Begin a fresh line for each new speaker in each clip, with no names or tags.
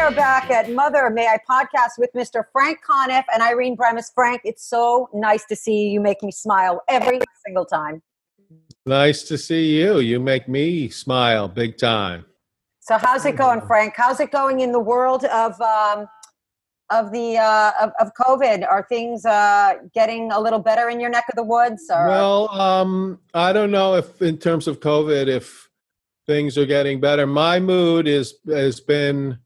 are back at Mother May I Podcast with Mr. Frank Conniff and Irene Bremis. Frank, it's so nice to see you. You make me smile every single time.
Nice to see you. You make me smile big time.
So how's it going, Frank? How's it going in the world of COVID? Are things getting a little better in your neck of the woods? Or?
Well, I don't know if in terms of COVID, if things are getting better. My mood has been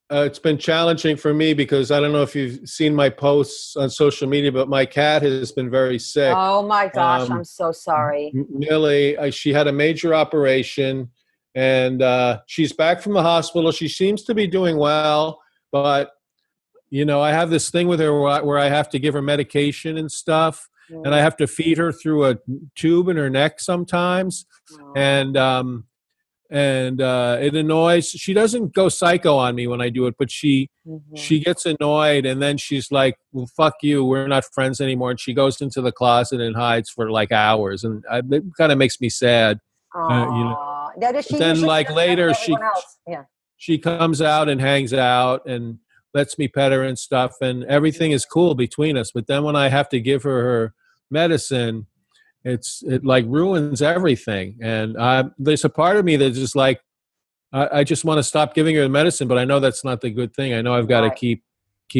it's been challenging for me because I don't know if you've seen my posts on social media, but my cat has been very sick.
Oh my gosh, I'm so sorry.
Millie, she had a major operation, and she's back from the hospital. She seems to be doing well, but you know, I have this thing with her where I have to give her medication and stuff, and I have to feed her through a tube in her neck sometimes, and it annoys. She doesn't go psycho on me when I do it, but she gets annoyed, and then she's like, "Well, fuck you, we're not friends anymore." And she goes into the closet and hides for like hours, and it kind of makes me sad. You know. Then like later, she comes out and hangs out and lets me pet her and stuff, and everything is cool between us. But then when I have to give her medicine, it like ruins everything. And there's a part of me that's just like, I just want to stop giving her the medicine, but I know that's not the good thing. I know I've got to keep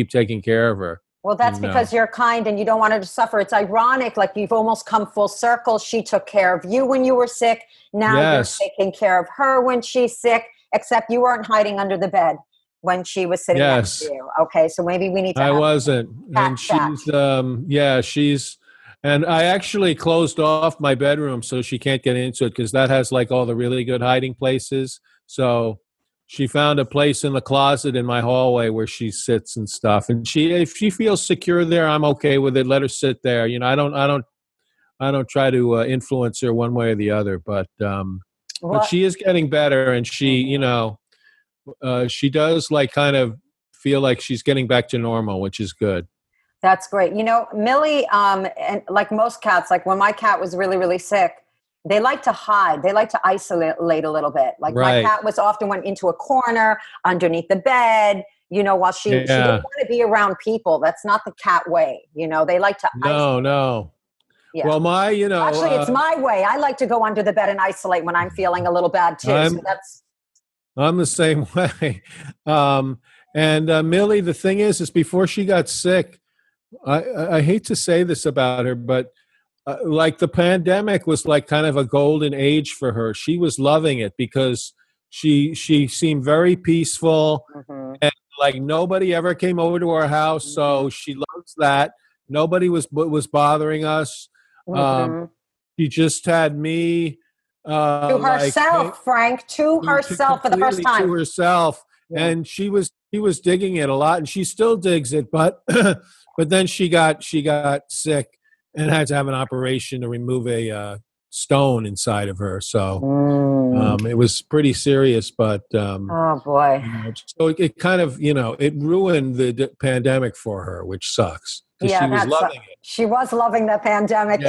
taking care of her.
Well, that's because you're kind and you don't want her to suffer. It's ironic, like you've almost come full circle. She took care of you when you were sick. Now you're taking care of her when she's sick, except you weren't hiding under the bed when she was sitting next to you. Okay, so maybe we need to.
I wasn't, and she's, and I actually closed off my bedroom so she can't get into it because that has like all the really good hiding places. So she found a place in the closet in my hallway where she sits and stuff. And if she feels secure there, I'm okay with it. Let her sit there. You know, I don't try to influence her one way or the other. But she is getting better, and she, you know. She does like kind of feel like she's getting back to normal, which is good.
That's great. You know, Millie, and like most cats, like when my cat was really, really sick, they like to hide. They like to isolate a little bit. Like my cat often went into a corner underneath the bed, you know, while she didn't want to be around people. That's not the cat way. You know, they like to isolate. No. Yeah.
Well,
actually, it's my way. I like to go under the bed and isolate when I'm feeling a little bad too.
I'm the same way. Millie, the thing is before she got sick, I hate to say this about her, but like the pandemic was like kind of a golden age for her. She was loving it because she seemed very peaceful, and like nobody ever came over to our house. So she loves that. Nobody was bothering us. She just had me.
To herself, Frank, to herself for the first time.
To herself, and she was digging it a lot, and she still digs it. But but then she got sick and had to have an operation to remove a stone inside of her. So it was pretty serious. But
oh boy!
You know, so it kind of it ruined the pandemic for her, which sucks.
Yeah,
she was loving it.
She was loving the pandemic,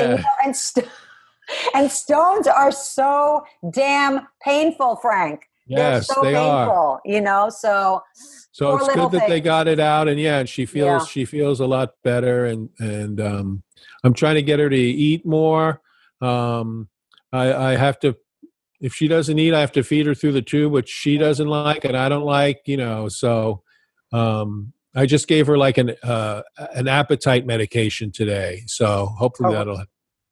and stones are so damn painful, Frank.
Yes,
they're so painful,
are.
You know, so
it's good that they got it out, and she feels a lot better, and I'm trying to get her to eat more. I have to, if she doesn't eat, I have to feed her through the tube, which she doesn't like, and I don't like, so I just gave her like an appetite medication today, so hopefully that'll.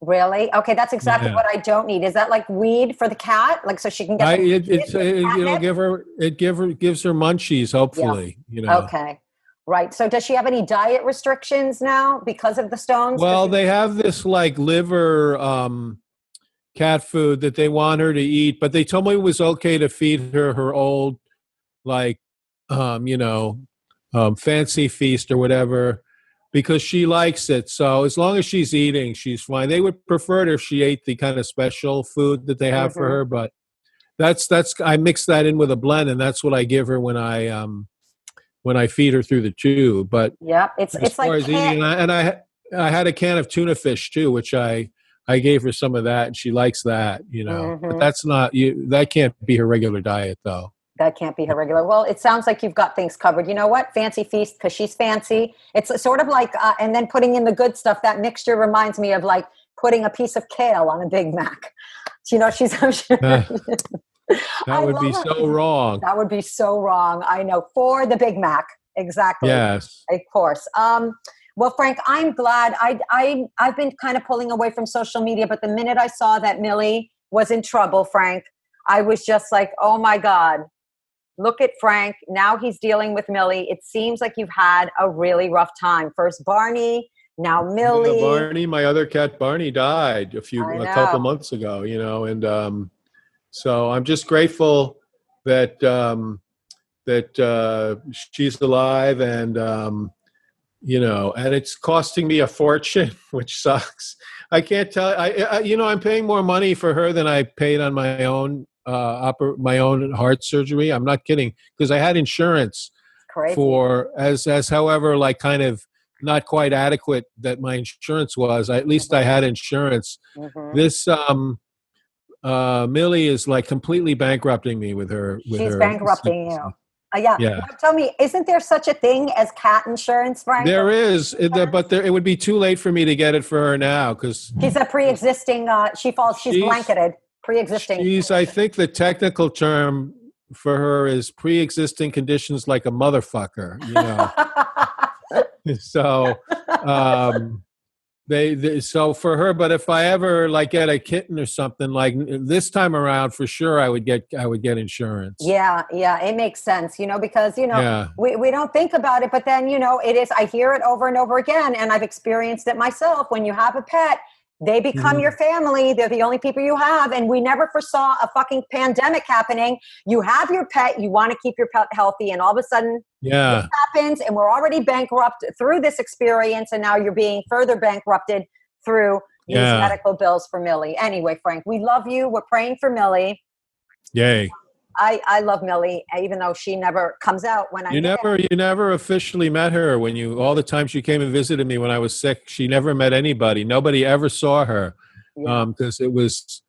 Really? Okay, that's exactly what I don't need. Is that like weed for the cat, like so she can get?
Gives her munchies. Hopefully,
Okay, right. So does she have any diet restrictions now because of the stones?
Well, they have this like liver cat food that they want her to eat, but they told me it was okay to feed her old like fancy feast or whatever, because she likes it. So as long as she's eating, she's fine. They would prefer it if she ate the kind of special food that they have for her, but that's I mix that in with a blend, and that's what I give her when I feed her through the tube. But
it's like
eating, and I had a can of tuna fish too, which I gave her some of that, and she likes that, But that's not that can't be her regular diet though.
That can't be her regular. Well, it sounds like you've got things covered. You know what? Fancy feast, because she's fancy. It's sort of like, and then putting in the good stuff. That mixture reminds me of like putting a piece of kale on a Big Mac. You know, she's.
That would be so wrong.
That would be so wrong. I know, for the Big Mac. Exactly.
Yes.
Of course. Well, Frank, I'm glad. I've been kind of pulling away from social media, but the minute I saw that Millie was in trouble, Frank, I was just like, oh my God, look at Frank. Now he's dealing with Millie. It seems like you've had a really rough time. First Barney, now Millie.
Yeah, Barney, my other cat Barney, died a couple months ago, you know, and so I'm just grateful that she's alive, and you know, and it's costing me a fortune, which sucks. I can't tell. I'm paying more money for her than I paid on my own my own heart surgery. I'm not kidding, because I had insurance for as however, like, kind of not quite adequate that my insurance was. At least I had insurance. Mm-hmm. This Millie is like completely bankrupting me with her. She's
bankrupting you. Yeah. Now, tell me, isn't there such a thing as cat insurance, Frank?
There is, but it would be too late for me to get it for her now, because
she's a pre-existing. She's blanketed, pre-existing.
I think the technical term for her is pre-existing conditions like a motherfucker. You know, so. So for her, but if I ever like get a kitten or something like this time around, for sure I would get insurance. Yeah,
it makes sense, you know, because we don't think about it, but then it is. I hear it over and over again, and I've experienced it myself. When you have a pet, they become your family. They're the only people you have, and we never foresaw a fucking pandemic happening. You have your pet, you want to keep your pet healthy, and all of a sudden, this happens, and we're already bankrupt through this experience, and now you're being further bankrupted through these medical bills for Millie. Anyway, Frank, we love you. We're praying for Millie.
Yay.
I love Millie, even though she never comes out when
You never officially met her. All the time she came and visited me when I was sick, she never met anybody. Nobody ever saw her, because it was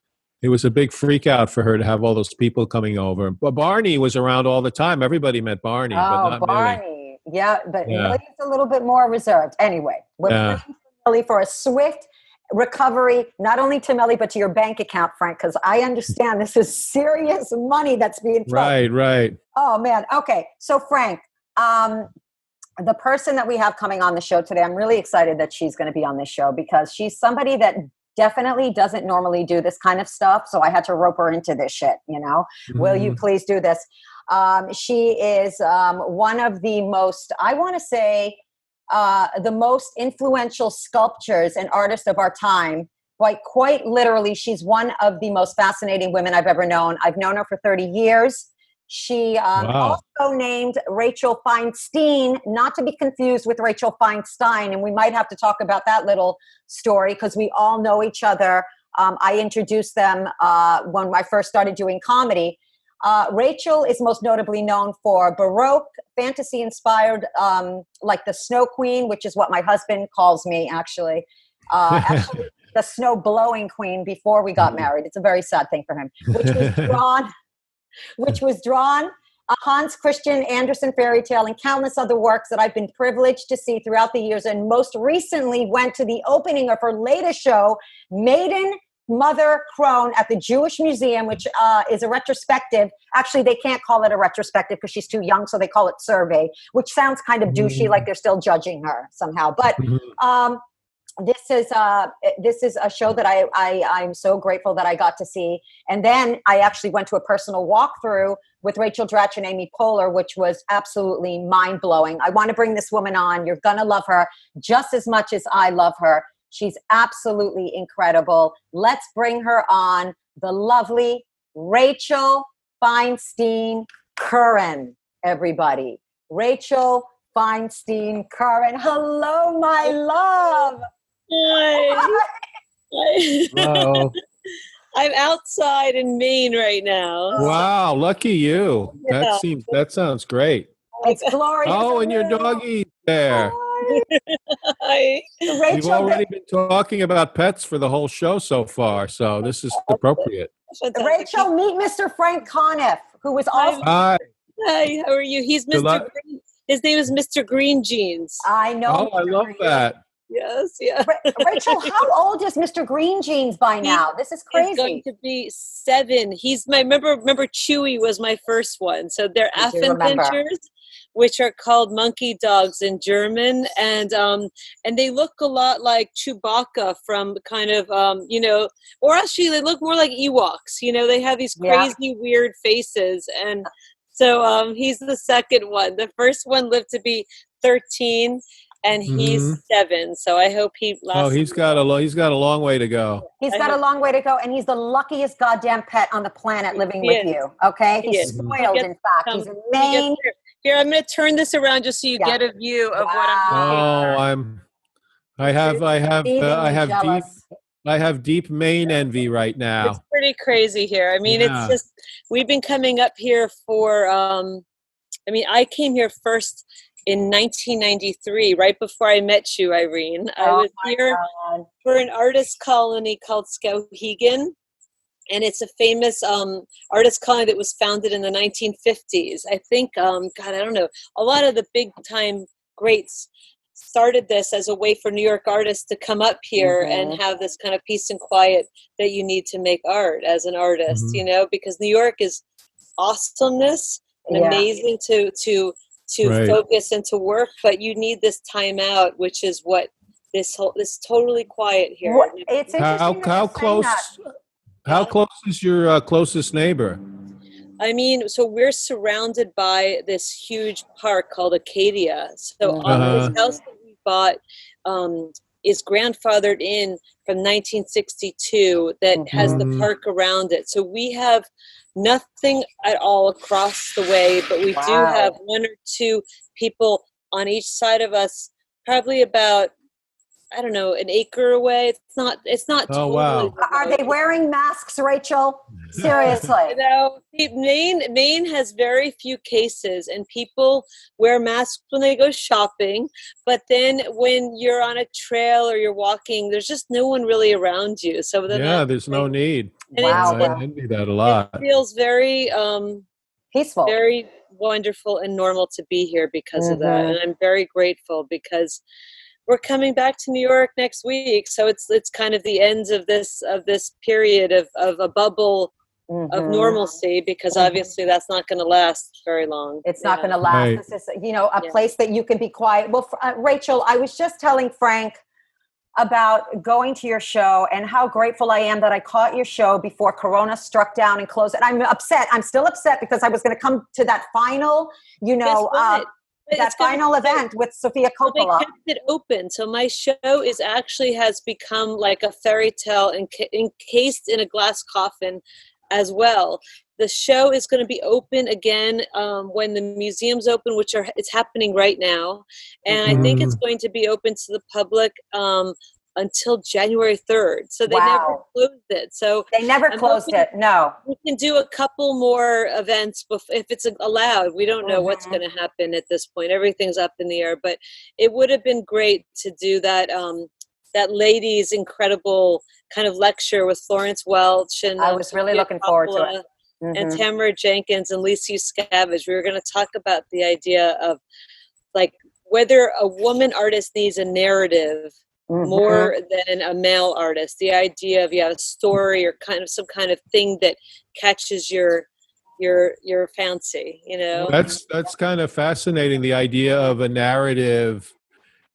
a big freak out for her to have all those people coming over. But Barney was around all the time. Everybody met Barney, but not
Barney.
Millie.
Yeah, but Millie's a little bit more reserved. Anyway, we're praying for Millie for a swift recovery, not only to Millie, but to your bank account, Frank, because I understand this is serious money that's being thrown.
Right.
Oh, man. Okay. So, Frank, the person that we have coming on the show today, I'm really excited that she's going to be on this show, because she's somebody that definitely doesn't normally do this kind of stuff. So I had to rope her into this shit, Mm-hmm. Will you please do this? She is one of the most, I want to say, the most influential sculptors and artists of our time. Quite literally, she's one of the most fascinating women I've ever known. I've known her for 30 years. She also named Rachel Feinstein, not to be confused with Rachel Feinstein, and we might have to talk about that little story, because we all know each other. I introduced them when I first started doing comedy. Rachel is most notably known for Baroque, fantasy-inspired, like the Snow Queen, which is what my husband calls me, actually. Actually, the snow-blowing queen before we got married. It's a very sad thing for him. Which was drawn, a Hans Christian Andersen fairy tale, and countless other works that I've been privileged to see throughout the years, and most recently went to the opening of her latest show, Maiden Mother Crone, at the Jewish Museum, which is a retrospective. Actually, they can't call it a retrospective because she's too young, so they call it survey, which sounds kind of douchey, like they're still judging her somehow. But this is a show that I'm so grateful that I got to see. And then I actually went to a personal walkthrough with Rachel Dratch and Amy Poehler, which was absolutely mind-blowing. I want to bring this woman on. You're going to love her just as much as I love her. She's absolutely incredible. Let's bring her on, the lovely Rachel Feinstein Currin, everybody. Rachel Feinstein Currin. Hello, my love.
Hi.
Hello.
I'm outside in Maine right now.
Wow, lucky you.
Yeah.
That sounds great.
It's glorious.
Oh, and your doggy's there.
Hi.
We've already been talking about pets for the whole show so far, so this is appropriate.
Rachel, meet Mr. Frank Conniff, who was also.
Hi.
Hi, how are you? He's Mr. Green. His name is Mr. Green Jeans.
I know.
Oh, I love that.
Yes, yeah.
Rachel, how old is Mr. Green Jeans by now? This is crazy.
He's going to be 7. He's my remember Chewy was my first one. So they're Affenpinchers, which are called monkey dogs in German, and they look a lot like Chewbacca from kind of or actually they look more like Ewoks. They have these crazy weird faces, and so he's the second one. The first one lived to be 13. And he's 7, so I hope he lasts.
Oh, he's got a long way to go.
He's got a long way to go, and he's the luckiest goddamn pet on the planet living with you. Okay, he's spoiled. In fact, he's in Maine.
Here, I'm going to turn this around just so you get a view of what I'm.
I have deep Maine envy right now.
It's pretty crazy here. I mean, it's just we've been coming up here for. I came here first in 1993, right before I met you, Irene. I was here for an artist colony called Skowhegan, and it's a famous artist colony that was founded in the 1950s. I think, I don't know, a lot of the big-time greats started this as a way for New York artists to come up here and have this kind of peace and quiet that you need to make art as an artist, because New York is awesomeness and amazing to focus and to work, but you need this time out, which is what this totally quiet here.
Well, it's interesting.
How close is your closest neighbor?
I mean, so we're surrounded by this huge park called Acadia. So this house that we bought is grandfathered in from 1962 that has the park around it. So we have nothing at all across the way, but we do have 1 or 2 people on each side of us, probably about, I don't know, an acre away. It's not totally
wow.
Are they wearing masks, Rachel? Seriously.
Maine has very few cases, and people wear masks when they go shopping, but then when you're on a trail or you're walking, there's just no one really around you. So
there's no need.
Wow.
I envy that a lot.
It feels very
peaceful,
very wonderful and normal to be here because of that. And I'm very grateful because we're coming back to New York next week. So it's kind of the ends of this period of a bubble of normalcy, because obviously that's not going to last very long.
It's not going to last. Right. This is, a place that you can be quiet. Well, Rachel, I was just telling Frank about going to your show and how grateful I am that I caught your show before Corona struck down and closed. And I'm upset. I'm still upset because I was going to come to that final, that final event with Sofia Coppola.
They kept it open. So my show has become like a fairy tale encased in a glass coffin as well. The show is going to be open again when the museums open, it's happening right now. And I think it's going to be open to the public until January 3rd. So they never closed it. So
they never closed it. No.
We can do a couple more events if it's allowed. We don't know what's going to happen at this point. Everything's up in the air, but it would have been great to do that that lady's incredible kind of lecture with Florence Welch, and
I was really looking forward to it.
And Tamara Jenkins and Lisa Scavage. We were going to talk about the idea of like whether a woman artist needs a narrative more than a male artist. The idea of a story or kind of some kind of thing that catches your fancy,
That's kind of fascinating, the idea of a narrative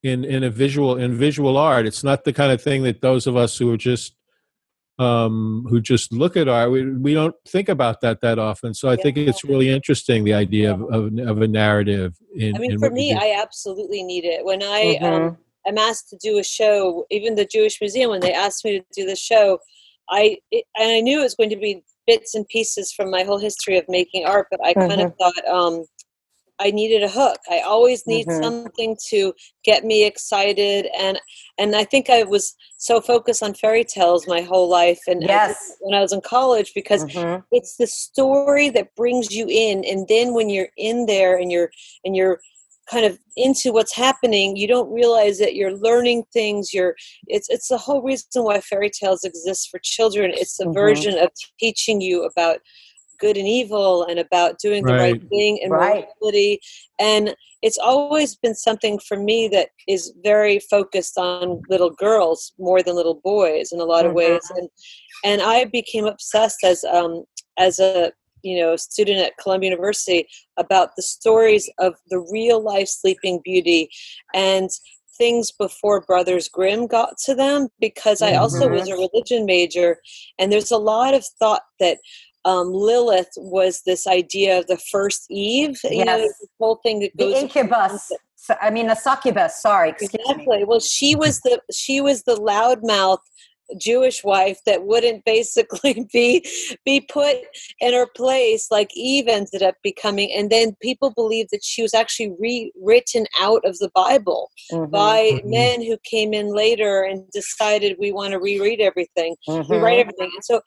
in visual art. It's not the kind of thing that those of us who just look at art, we don't think about that often. So I think it's really interesting, the idea of a narrative.
For me, I absolutely need it. When I'm asked to do a show, even the Jewish Museum, when they asked me to do the show, I knew it was going to be bits and pieces from my whole history of making art, but I kind of thought I needed a hook. I always need something to get me excited, and I think I was so focused on fairy tales my whole life, and when I was in college, because it's the story that brings you in, and then when you're in there and you're kind of into what's happening, you don't realize that you're learning things. It's the whole reason why fairy tales exist for children. It's a version of teaching you about good and evil and about doing the right thing and morality. And it's always been something for me that is very focused on little girls more than little boys in a lot of ways. And I became obsessed as a student at Columbia University about the stories of the real life Sleeping Beauty and things before Brothers Grimm got to them, because I also was a religion major, and there's a lot of thought that Lilith was this idea of the first Eve, the whole thing that goes
the incubus. A succubus. Sorry, excuse me.
Well, she was the loudmouth Jewish wife that wouldn't basically be put in her place like Eve ended up becoming. And then people believe that she was actually rewritten out of the Bible by men who came in later and decided we want to rewrite everything. And so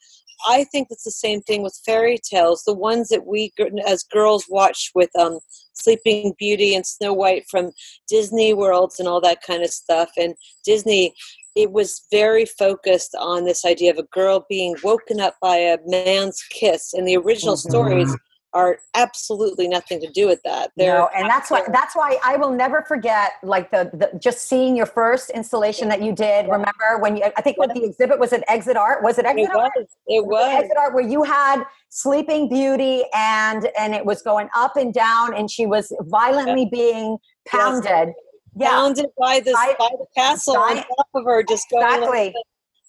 I think it's the same thing with fairy tales. The ones that we as girls watched with Sleeping Beauty and Snow White from Disney worlds and all that kind of stuff. And Disney, it was very focused on this idea of a girl being woken up by a man's kiss. And the original stories are absolutely nothing to do with that.
And that's why I will never forget, like the just seeing your first installation that you did. Remember when I think what the exhibit was at Exit Art? Was it Exit Art?
It was
Exit Art, where you had Sleeping Beauty and it was going up and down, and she was violently being pounded.
Pounded by the castle on top of her, just going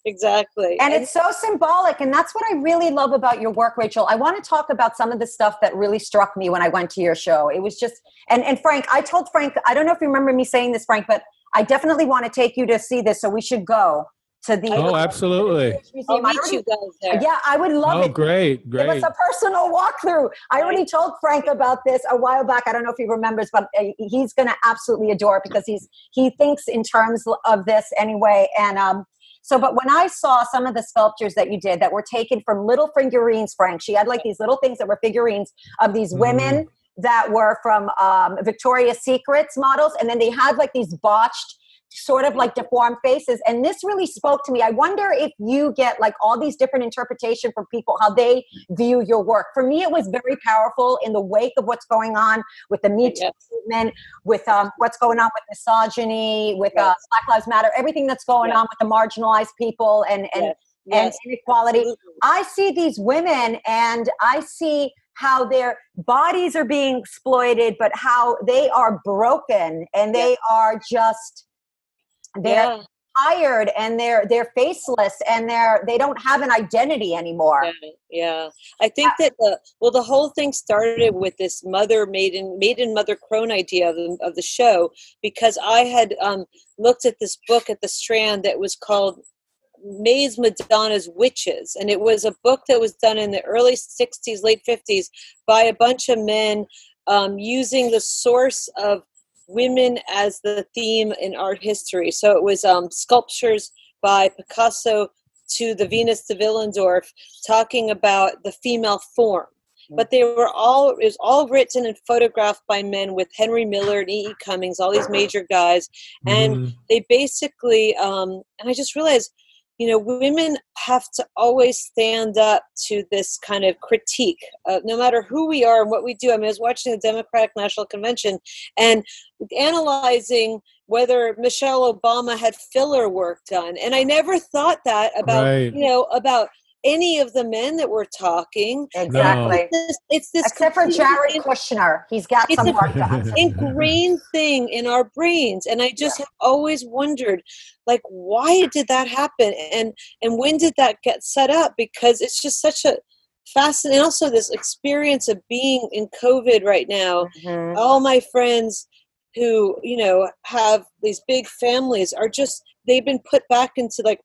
Exactly.
And it's so symbolic. And that's what I really love about your work, Rachel. I want to talk about some of the stuff that really struck me when I went to your show. It was just, and Frank, I told Frank, I don't know if you remember me saying this, Frank, but I definitely want to take you to see this. So we should go to the.
Oh, absolutely.
I'll meet you guys there.
Yeah, I would love it.
Oh, great.
Give us a personal walkthrough. I already told Frank about this a while back. I don't know if he remembers, but he's going to absolutely adore it because he thinks in terms of this anyway. And, but when I saw some of the sculptures that you did that were taken from little figurines, Frank, she had like these little things that were figurines of these women that were from Victoria's Secret's models. And then they had like these botched, sort of like deformed faces. And this really spoke to me. I wonder if you get like all these different interpretations from people, how they view your work. For me, it was very powerful in the wake of what's going on with the Me Too movement, with what's going on with misogyny, with Black Lives Matter, everything that's going on with the marginalized people and inequality. Absolutely. I see these women and I see how their bodies are being exploited, but how they are broken and they are just, they're tired and they're faceless and they don't have an identity anymore.
Yeah. I think that the whole thing started with this maiden mother crone idea of the show, because I had looked at this book at the Strand that was called May's Madonna's Witches, and it was a book that was done in the early 60s, late 50s by a bunch of men using the source of women as the theme in art history. So it was sculptures by Picasso to the Venus de Willendorf talking about the female form. But it was all written and photographed by men, with Henry Miller and E.E. Cummings, all these major guys. And they basically, and I just realized, women have to always stand up to this kind of critique, no matter who we are and what we do. I mean, I was watching the Democratic National Convention and analyzing whether Michelle Obama had filler work done. And I never thought that about, about any of the men that were talking.
Exactly.
It's this
except for Jared Kushner. He's got some work done.
Ingrained thing in our brains. And I just have always wondered, like, why did that happen? And when did that get set up? Because it's just such a fascinating, also this experience of being in COVID right now. All my friends who, have these big families are just, they've been put back into like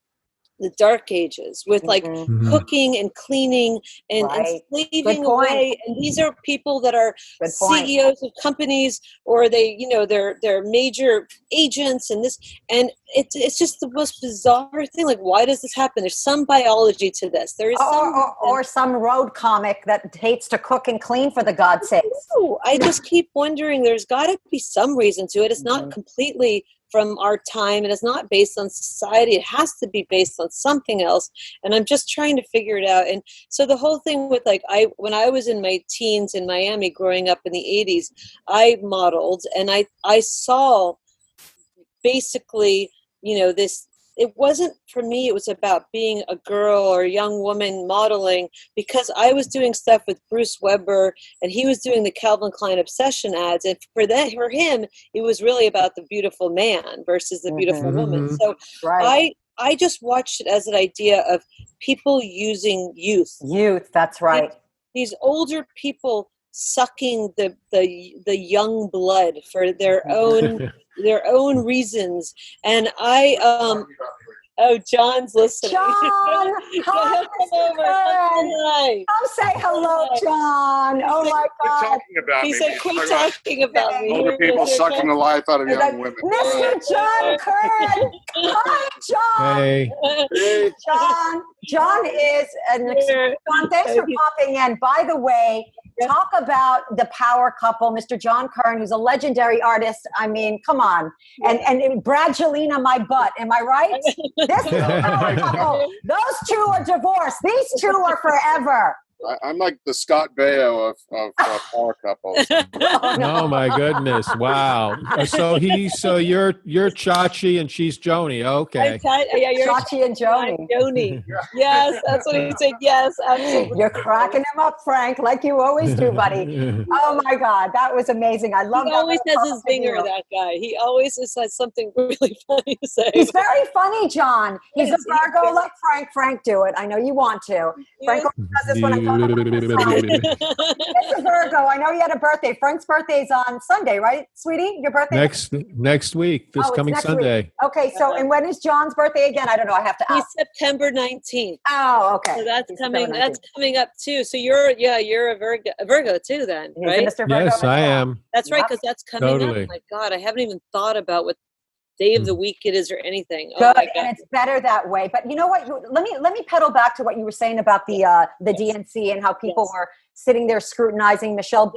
the dark ages with like cooking and cleaning and slaving away. And these are people that are CEOs of companies, or they, you know, they're major agents and this, and it's just the most bizarre thing. Like, why does this happen? There's some biology to this. There is
or some road comic that hates to cook and clean, for the God's sakes.
I just keep wondering, there's got to be some reason to it. It's not completely from our time, and it's not based on society. It has to be based on something else, and I'm just trying to figure it out. And so the whole thing with, like, when I was in my teens in Miami growing up in the 80s, I modeled, and I saw basically, you know, this. It wasn't, for me, it was about being a girl or a young woman modeling, because I was doing stuff with Bruce Weber and he was doing the Calvin Klein Obsession ads. And for him, it was really about the beautiful man versus the beautiful woman. So I just watched it as an idea of people using youth.
That's right.
These older people sucking the young blood for their own reasons. And John's listening.
John, hi, come say hello, John. Oh my God.
He said, quit talking about me.
Older people sucking the life out of young women.
Mr. John Currin. Hi, John.
Hey.
John is John, thanks for popping in. By the way, talk about the power couple, Mr. John Currin, who's a legendary artist. I mean, come on. And Bradgelina, my butt. Am I right? This is a power couple. Those two are divorced. These two are forever.
I'm like the Scott Baio of power couples.
Oh my goodness! Wow. So you're Chachi and she's Joni. Okay.
You're
Chachi and Joni.
Joni. Yes, that's what he said. Yes, absolutely.
You're cracking him up, Frank, like you always do, buddy. Oh my God, that was amazing. I love.
He always has his zinger. That guy. He always has something really funny to say.
He's very funny, John. He's a Virgo. Let Frank do it. I know you want to. Frank always does this when I. It's a Virgo. I know you had a birthday. Frank's birthday's on Sunday, right, sweetie? Your birthday
next week. This coming Sunday.
Week. Okay, so and when is John's birthday again? I don't know. I have to ask.
He's September 19th.
Oh, okay.
So that's coming up too. So you're a Virgo too, then, right?
Mr. Virgo
yes, I am.
That's right, because that's coming up. Oh my God, I haven't even thought about what day of the week it is or anything.
Good, and it's better that way. But you know what? Let me pedal back to what you were saying about the DNC and how people were sitting there scrutinizing Michelle.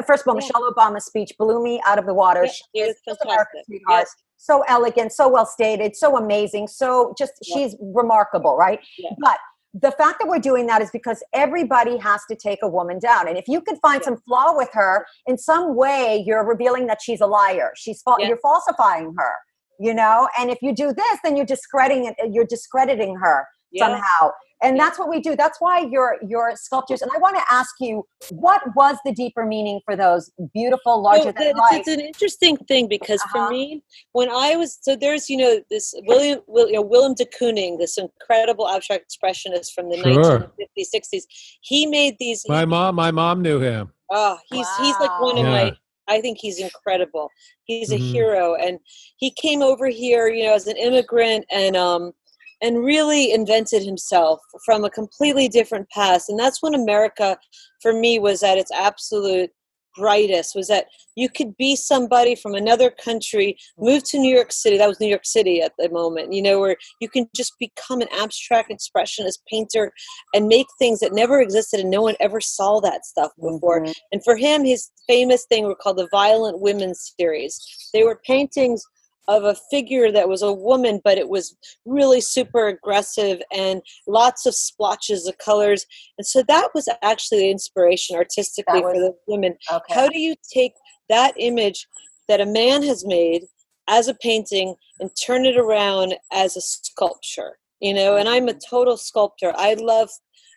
First of all, Michelle Obama's speech blew me out of the water.
Yes,
She's America's sweetheart. So elegant, so well stated, so amazing, so she's remarkable, right? Yeah. But the fact that we're doing that is because everybody has to take a woman down. And if you can find some flaw with her, in some way, you're revealing that she's a liar. You're falsifying her. You know, and if you do this, then you're discrediting her somehow. And that's what we do. That's why your sculptures. And I want to ask you, what was the deeper meaning for those beautiful, larger than life?
It's an interesting thing because for me, when I was, there's, this Willem de Kooning, this incredible abstract expressionist from the 1950s, 60s. He made these.
My mom knew him.
Oh, he's like one of my. I think he's incredible. He's a hero, and he came over here, as an immigrant, and really invented himself from a completely different past. And that's when America, for me, was at its absolute brightest. Was that you could be somebody from another country, move to New York City. That was New York City at the moment, where you can just become an abstract expressionist painter and make things that never existed, and no one ever saw that stuff before. And for him, his famous thing were called the Violent Women series. They were paintings of a figure that was a woman, but it was really super aggressive and lots of splotches of colors. And so that was actually the inspiration artistically for the women. Okay. How do you take that image that a man has made as a painting and turn it around as a sculpture? And I'm a total sculptor.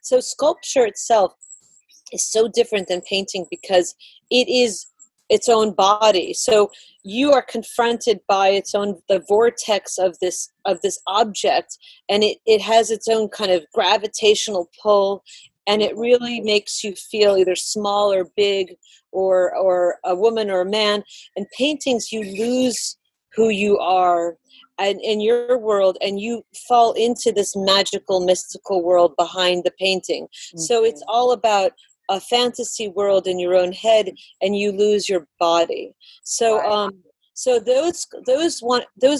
So sculpture itself is so different than painting because it is its own body. So you are confronted by the vortex of this object, and it has its own kind of gravitational pull, and it really makes you feel either small or big, or a woman or a man. In paintings, you lose who you are, and in your world, and you fall into this magical, mystical world behind the painting. Mm-hmm. So it's all about a fantasy world in your own head, and you lose your body. So, so those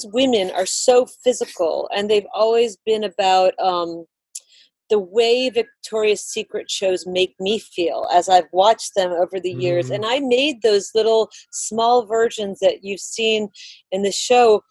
women are so physical, and they've always been about the way Victoria's Secret shows make me feel as I've watched them over the years. And I made those little small versions that you've seen in the show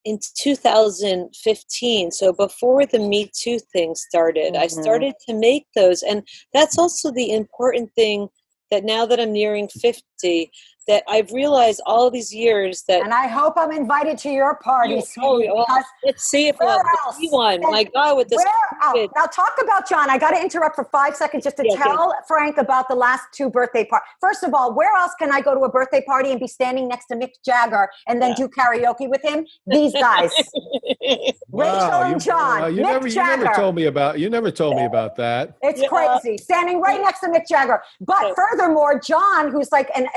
in 2015. So before the Me Too thing started, I started to make those. And that's also the important thing, that now that I'm nearing 50, that I've realized all these years that...
And I hope I'm invited to your party.
Let's see if we'll see one. My God, with this...
Now talk about John. I got to interrupt for 5 seconds just to tell Frank about the last 2 birthday parties. First of all, where else can I go to a birthday party and be standing next to Mick Jagger and then do karaoke with him? These guys. Rachel and John.
You never told me about that.
It's crazy. Standing right next to Mick Jagger. But furthermore, John, who's like, and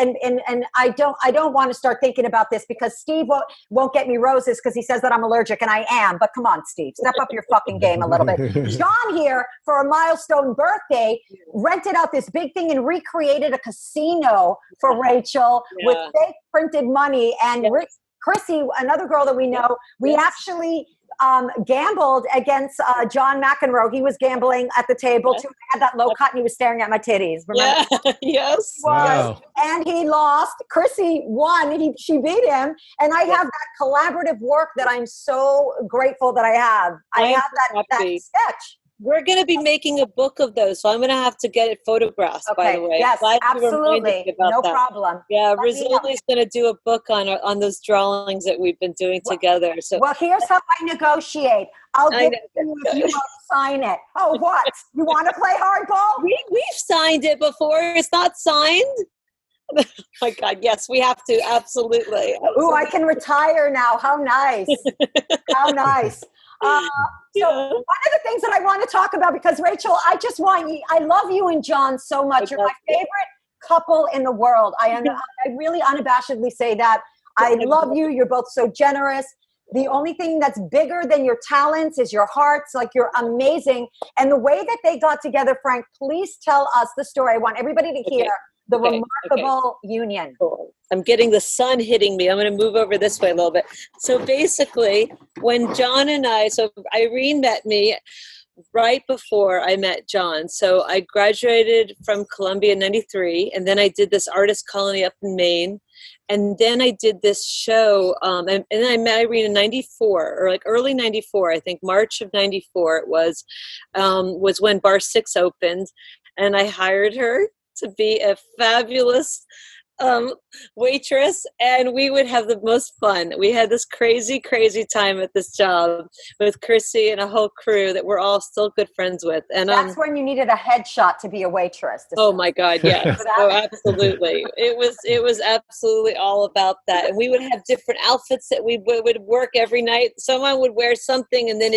I don't want to start thinking about this because Steve won't get me roses because he says that I'm allergic, and I am. But come on, Steve, step up your fucking game a little bit. John here, for a milestone birthday, rented out this big thing and recreated a casino for Rachel with fake printed money. And Chrissy, another girl that we know, we actually gambled against John McEnroe. He was gambling at the table too. I had that low cut and he was staring at my titties. Remember?
Yeah. Yes.
Wow.
And he lost. Chrissy won. She beat him. And I have that collaborative work that I'm so grateful that I have. I have that sketch.
We're going to be making a book of those, so I'm going to have to get it photographed, by the way.
Yes, absolutely. No problem.
Yeah, Rizzoli's going to do a book on those drawings that we've been doing together. So,
well, here's how I negotiate. I'll give it to you if you won't sign it. Oh, what? You want to play hardball?
We've signed it before. It's not signed. Oh my God, yes, we have to. Absolutely.
Ooh, I can retire now. How nice. How nice. So one of the things that I want to talk about, because Rachel, I love you and John so much. You're my favorite couple in the world. I really unabashedly say that. I love you. You're both so generous. The only thing that's bigger than your talents is your hearts. Like, you're amazing. And the way that they got together, Frank, please tell us the story. I want everybody to hear the remarkable union.
Cool. I'm getting the sun hitting me. I'm going to move over this way a little bit. So basically, when John and Irene met me right before I met John. So I graduated from Columbia in 93, and then I did this artist colony up in Maine. And then I did this show, and then I met Irene in 94, or like early 94, I think March of 94 it was when Bar 6 opened. And I hired her to be a fabulous waitress, and we would have the most fun. We had this crazy time at this job with Chrissy and a whole crew that we're all still good friends with. And
that's when you needed a headshot to be a waitress.
Oh my God, yeah. Oh, absolutely. It was absolutely all about that. And we would have different outfits that we would work every night. Someone would wear something, and then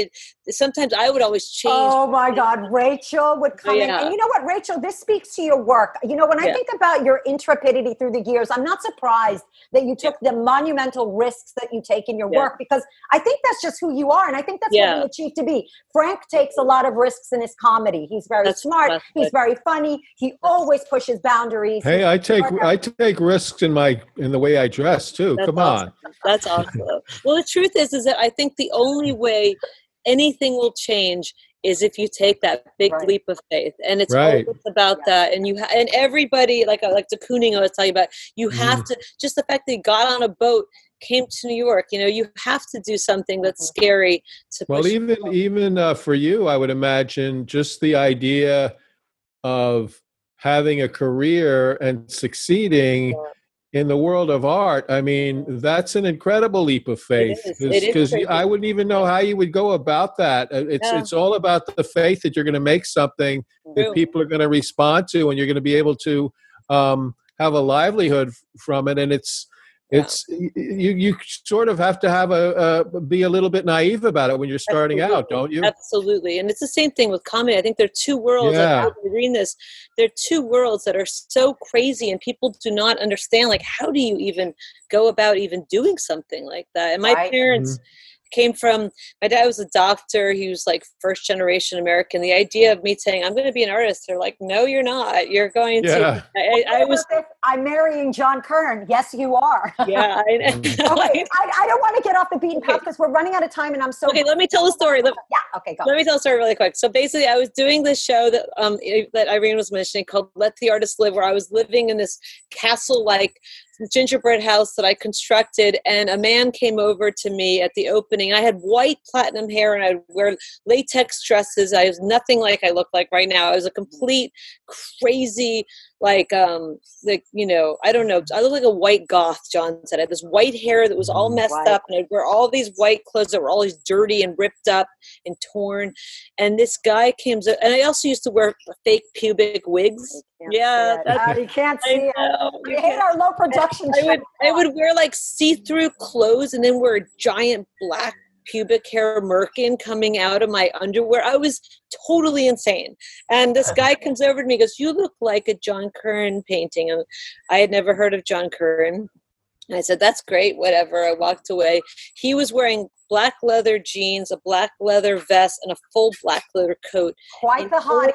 sometimes I would always change.
Oh my God, Rachel would come in. And you know what, Rachel, this speaks to your work. You know, when I think about your intrepidity through the years, I'm not surprised that you took the monumental risks that you take in your work, because I think that's just who you are. And I think that's what you achieve to be. Frank takes a lot of risks in his comedy. He's very smart. He's very funny. He always pushes boundaries.
Hey, I take risks in the way I dress too. Come on.
That's awesome. Well, the truth is that I think the only way anything will change is if you take that big leap of faith, and it's always about that. And and everybody, like de Kooning I was telling you about, you have to, just the fact that he got on a boat, came to New York, you know, you have to do something that's scary to push.
Well, even for you, I would imagine just the idea of having a career and succeeding in the world of art, I mean, that's an incredible leap of faith, because I wouldn't even know how you would go about that. It's all about the faith that you're going to make something that people are going to respond to, and you're going to be able to have a livelihood from it. And you sort of have to be a little bit naive about it when you're starting out, don't you?
Absolutely. And it's the same thing with comedy. I think there are two worlds. Like, reading this, there are two worlds that are so crazy, and people do not understand, like, how do you even go about even doing something like that? And my parents, came from, my dad was a doctor. He was like first generation American. The idea of me saying, I'm going to be an artist. They're like, no, you're not. You're going to,
I'm marrying John Currin. Yes, you are.
Yeah.
Okay, I don't want to get off the beaten path because we're running out of time and I'm so.
Okay, let me tell the story.
Okay, go.
Let me tell the story really quick. So basically I was doing this show that Irene was mentioning called Let the Artist Live, where I was living in this castle-like gingerbread house that I constructed, and a man came over to me at the opening. I had white platinum hair and I'd wear latex dresses. I was nothing like I look like right now. I was a complete crazy, I don't know. I look like a white goth, John said. I had this white hair that was all messed up, and I'd wear all these white clothes that were always dirty and ripped up and torn. And this guy came, and I also used to wear fake pubic wigs. Yeah,
you can't see it. I hate our low production.
I would wear like see-through clothes and then wear a giant black pubic hair merkin coming out of my underwear. I was totally insane. And this guy comes over to me and goes, you look like a John Currin painting. And I had never heard of John Currin. And I said, that's great, whatever. I walked away. He was wearing black leather jeans, a black leather vest, and a full black leather coat.
Quite the hottie.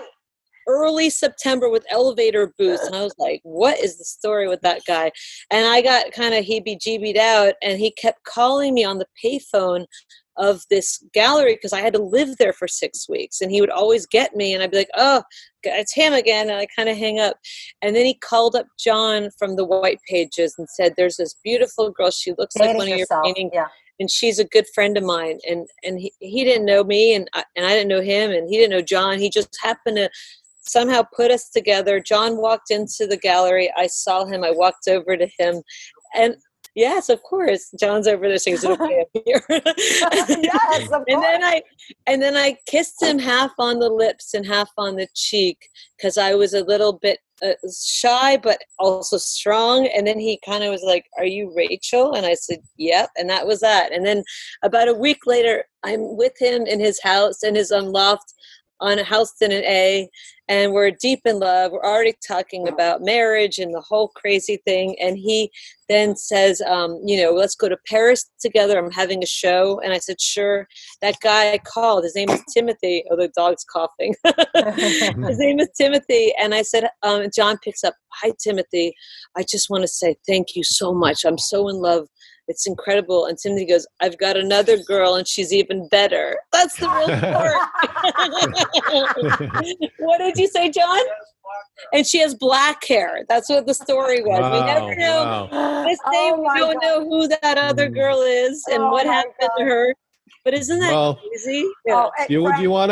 Early September with elevator boots. And I was like, what is the story with that guy? And I got kind of heebie-jeebied out, and he kept calling me on the payphone of this gallery because I had to live there for 6 weeks, and he would always get me, and I'd be like, oh, it's him again, and I kind of hang up. And then he called up John from the White Pages and said, there's this beautiful girl, she looks like one of your paintings, and she's a good friend of mine. And he didn't know me, and I didn't know him, and he didn't know John. He just happened to somehow put us together. John walked into the gallery. I saw him. I walked over to him, and yes, of course, John's over there saying, "Is it okay up here?"
Yes, of course.
And then I kissed him half on the lips and half on the cheek because I was a little bit shy, but also strong. And then he kind of was like, "Are you Rachel?" And I said, "Yep." And that was that. And then about a week later, I'm with him in his house, in his loft on a Houston and A, and we're deep in love. We're already talking about marriage and the whole crazy thing. And he then says, let's go to Paris together. I'm having a show. And I said, sure. That guy I called, his name is Timothy. Oh, the dog's coughing. His name is Timothy. And I said, John picks up, hi, Timothy. I just want to say thank you so much. I'm so in love. It's incredible. And Timothy goes, I've got another girl and she's even better. That's the real story. What did you say, John? And she has black hair. That's what the story was.
Wow,
we never know. This day we don't know who that other girl is and what happened to her. But isn't that crazy? Yeah.
Do you want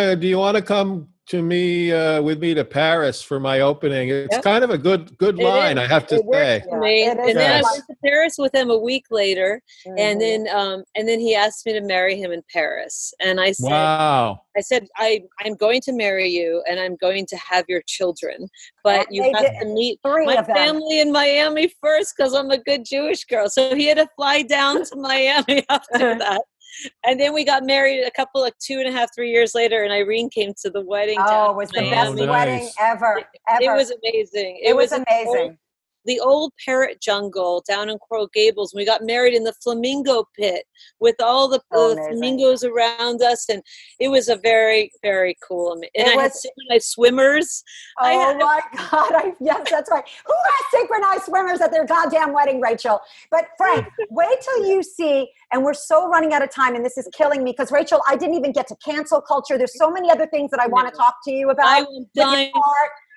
to come to me with me to Paris for my opening? It's kind of a good line, I have to say.
And then I went to Paris with him a week later, and then he asked me to marry him in Paris. And I said,
wow.
I said, I'm going to marry you, and I'm going to have your children, but you have to meet my family in Miami first because I'm a good Jewish girl. So he had to fly down to Miami after that. And then we got married a couple, 2.5, 3 years later, and Irene came to the wedding.
Oh, it was the best wedding ever.
It was amazing.
It was amazing.
The old parrot jungle down in Coral Gables. We got married in the flamingo pit with all the flamingos around us, and it was a very, very cool. And I had synchronized swimmers.
Oh my God! Yes, that's right. Who has synchronized swimmers at their goddamn wedding, Rachel? But Frank, wait till you see. And we're so running out of time, and this is killing me because Rachel, I didn't even get to cancel culture. There's so many other things that I want to talk to you about.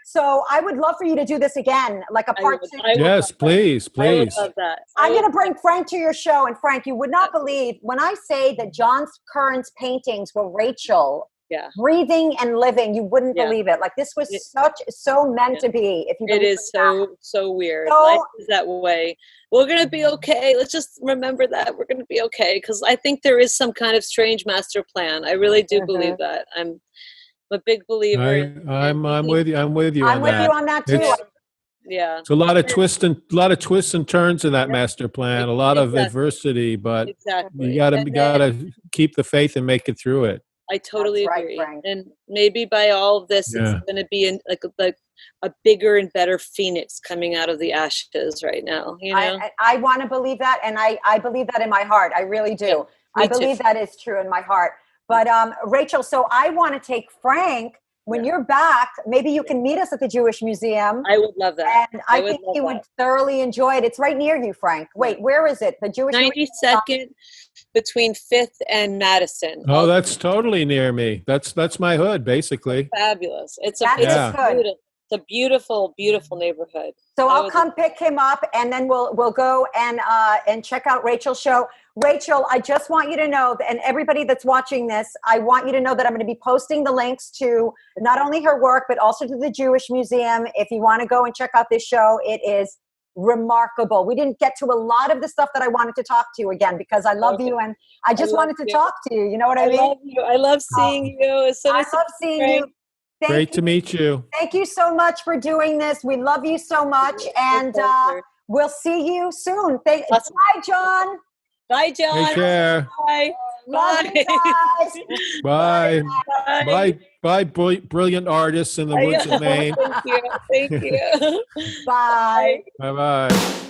So I would love for you to do this again, like a part 2.
Yes, please.
I would love that.
I'm going to bring Frank to your show. And Frank, you would not believe when I say that John Currin's paintings were Rachel breathing and living, you wouldn't believe it. Like this was so meant to be. If you
it is so weird. Life is that way. We're going to be okay. Let's just remember that we're going to be okay. Because I think there is some kind of strange master plan. I really do believe that. I'm a big believer.
I'm with you. I'm with you
on that too.
It's a lot of twists and turns in that master plan. A lot of adversity, but you gotta keep the faith and make it through it.
I totally agree. Frank. And maybe by all of this, it's going to be like a bigger and better phoenix coming out of the ashes right now. You know,
I want to believe that, and I believe that in my heart. I really do. I believe that is true in my heart. But Rachel, so I want to take Frank. When you're back, maybe you can meet us at the Jewish Museum.
I would love that.
And I think he would thoroughly enjoy it. It's right near you, Frank. Wait, where is it? The Jewish
92nd between 5th and Madison.
Oh, that's totally near me. That's my hood, basically.
Fabulous. It's a beautiful, beautiful neighborhood.
So I'll come pick him up, and then we'll go and check out Rachel's show. Rachel, I just want you to know, and everybody that's watching this, I want you to know that I'm going to be posting the links to not only her work, but also to the Jewish Museum. If you want to go and check out this show, it is remarkable. We didn't get to a lot of the stuff that I wanted to talk to you again, because I love you, and I just wanted to talk to you. You know what I mean?
I love you. I love seeing you. It's so nice
I love seeing you.
Great to meet you.
Thank you so much for doing this. We love you so much, and we'll see you soon. Bye, John.
Bye, John.
Take care.
Bye.
Bye.
Bye. Bye. Bye, brilliant artists in the woods of Maine.
Thank you.
Bye.
Bye-bye.